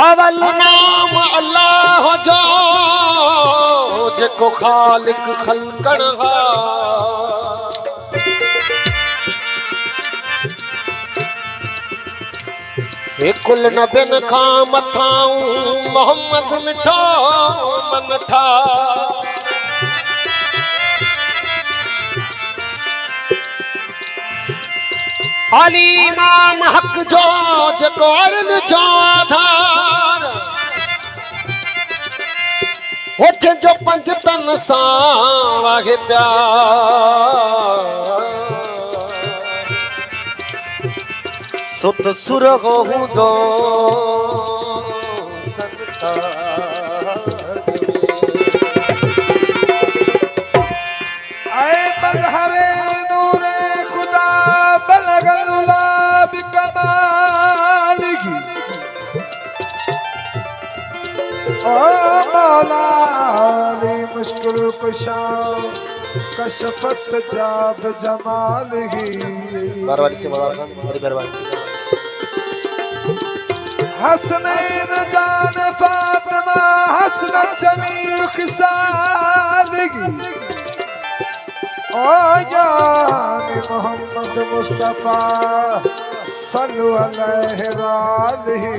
अवल नाम अल्लाह जो जेको खालिक खलकण हा हे कुल नबियन खां मथाऊं मोहम्मद मिठो मन ठा अली इमाम हक जो जेको अरन जो आधार हो जो पंज तन सां वाहे प्यार सुत सुर हूंदो संसार आए बलहरे नूरे खुदा बलगल्ला बिकमालिही ओ मौला अली मुश्किल कुशा कशफत जाब जमालिही बारवारी से मदार खान बड़ी मेहरबानी हसनैन जान फातिमा हसनत जमील खिसालिही ओ जान मोहम्मद मुस्तफा सल्लु अलैहि वालिही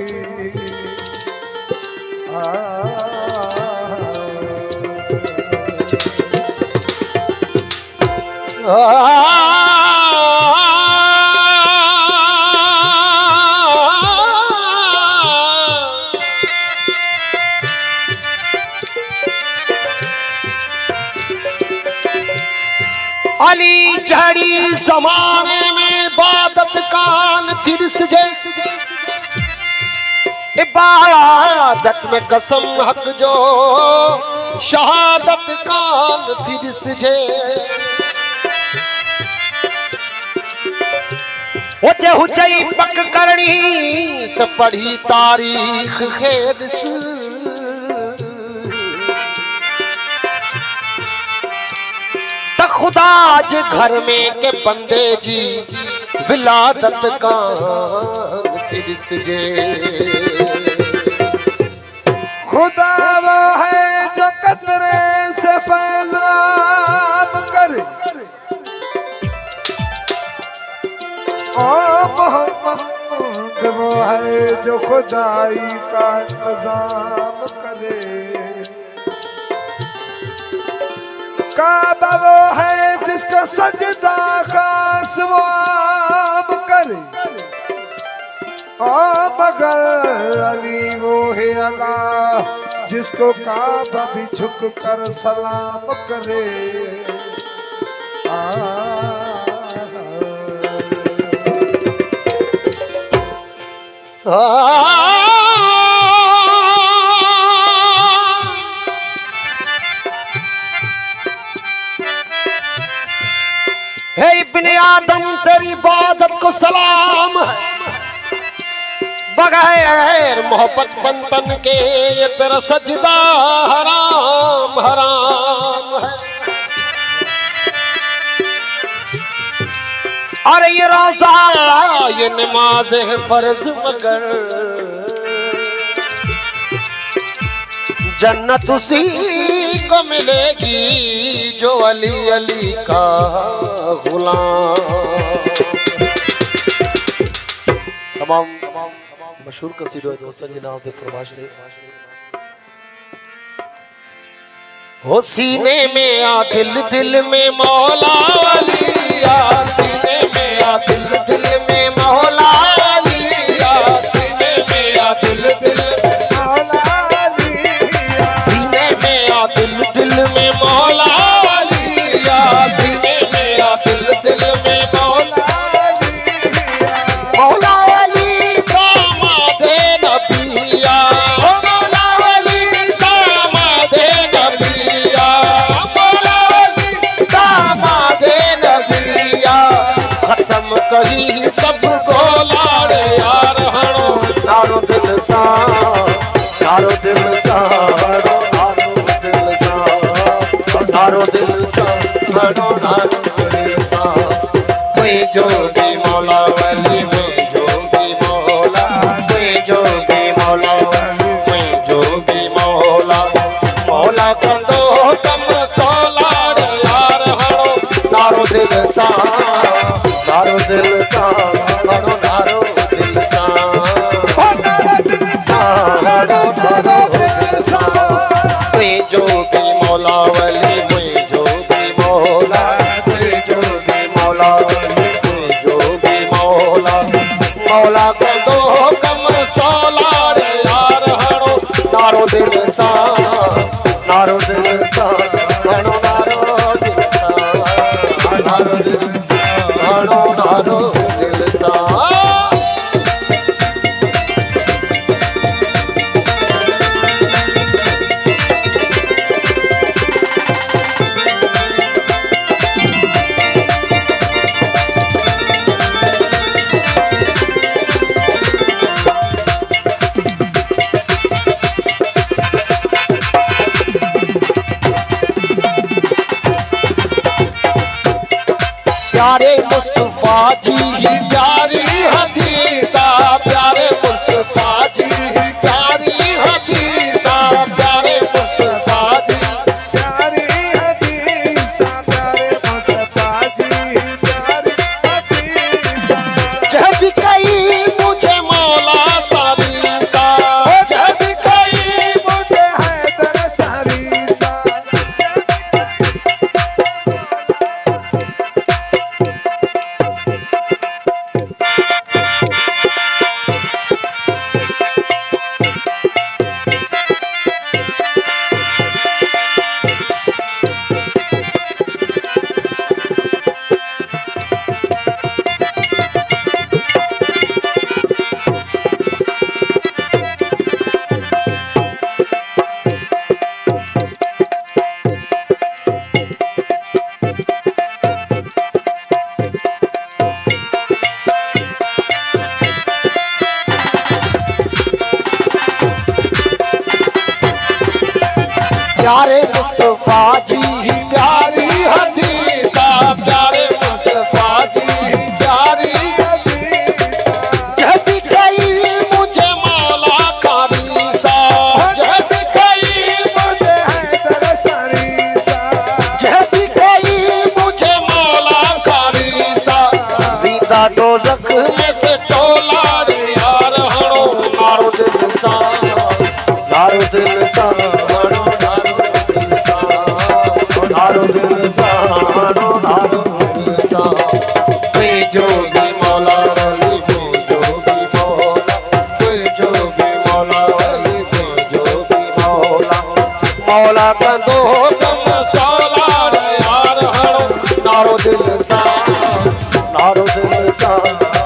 अली जड़ी जमाने में इबादत कान थिरस जे इबादत में कसम हक जो शहादत कान थिरस जे उचे हुचई पक करनी त पढ़ी तारीख खेदस खुदा जे घर में के बंदे जी विलादत कान थिरस जे खुदा वो है जो कतरे से फैज़ाब करे ओ मोहम्मद वो है जो खुदाई का इंतजाम करे काबा वो है जिसका सजदा खास वो आम करे ओ मगर अली वो है अल्लाह जिसको काबा भी झुक कर सलाम करे हे इब्ने आदम तेरी इबादत को सलाम है बगैर मोहब्बत बंतन के ये तेरा सजदा हराम हराम है अरे ये रोजा ये नमाज है फर्ज मगर जन्नत उसी को मिलेगी जो अली अली का गुलाम। तमाम मशहूर कसीदों दोस्तन के नाम से फरमाश दे हो सीने में आ दिल दिल में मौला अली आ सीने में आ दिल दिल में मौला अली आ सीने में आ दिल दिल मौला अली सीने में आ दिल दिल में मौला अली आ सीने में आ दिल दिल में मैं जोगी मौला वली मैं जोगी मौला मैं जोगी मौला वली मैं जोगी मौला मौला कंदो कम सोलाड़ यार हणो नारो दिल सा नारो दिल सा हणो नारो दिल सा मैं जोगी मौला वली मैं जोगी मौला मैं जोगी मौला वली मैं जोगी मौला मौला कंदो कम सोलाड़ यार हणो नारो दिल सा नारो दिल सा हणो नारो दिल सा नारो दिल सा हणो नारो दिल सा प्यारे मुस्तफा जी ही प्यारी हदीसा प्यारे मुस्तफा जी ही प्यारी हदीसा प्यारे मुस्तफा जी प्यारी हदीसा प्यारे मुस्तफा जी प्यारी हदीसा जब कई मुझे मौला सारी सा जब कई मुझे हैदर सारी सा प्यारे मुस्तफा जी ही प्यारी हदीसा प्यारे मुस्तफा जी ही प्यारी हदीसा जब कई मुझे मौला कारी सा जब कई मुझे हैदर सारी सा जब कई मुझे मौला कारी सा रीता दोज़ख में से टोला यार हणो नारो दिल सा नारो दिल सा हणो नारो दिल सा नारो नारो दिल सा मैं जोगी मौला वली मैं जोगी मौला मैं जोगी मौला वली मैं जोगी मौला मौला कंदो कम सोलाड़ यार हणो नारो दिल सा नारो दिल सा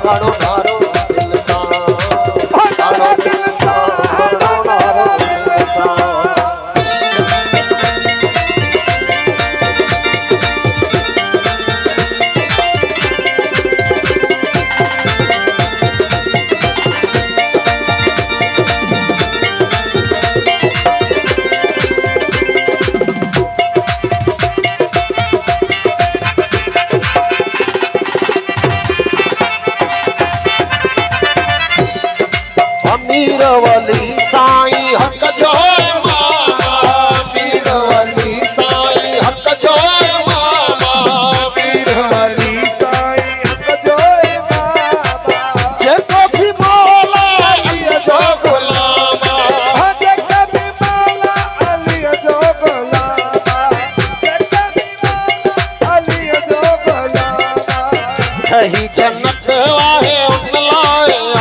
हणो नारो दिल सा नारो दिल सा हणो नारो दिल सा अमीर वली साईं हक जोए मामा अमीर वली साईं हक जोए मामा पीर वली साईं हक जोए बाबा जेको भी मौला अली जो गुलामा हजे कभी मौला अली जो गुलामा जे कभी मौला अली जो गुलामा ठही जन्नत वाहे उन लाए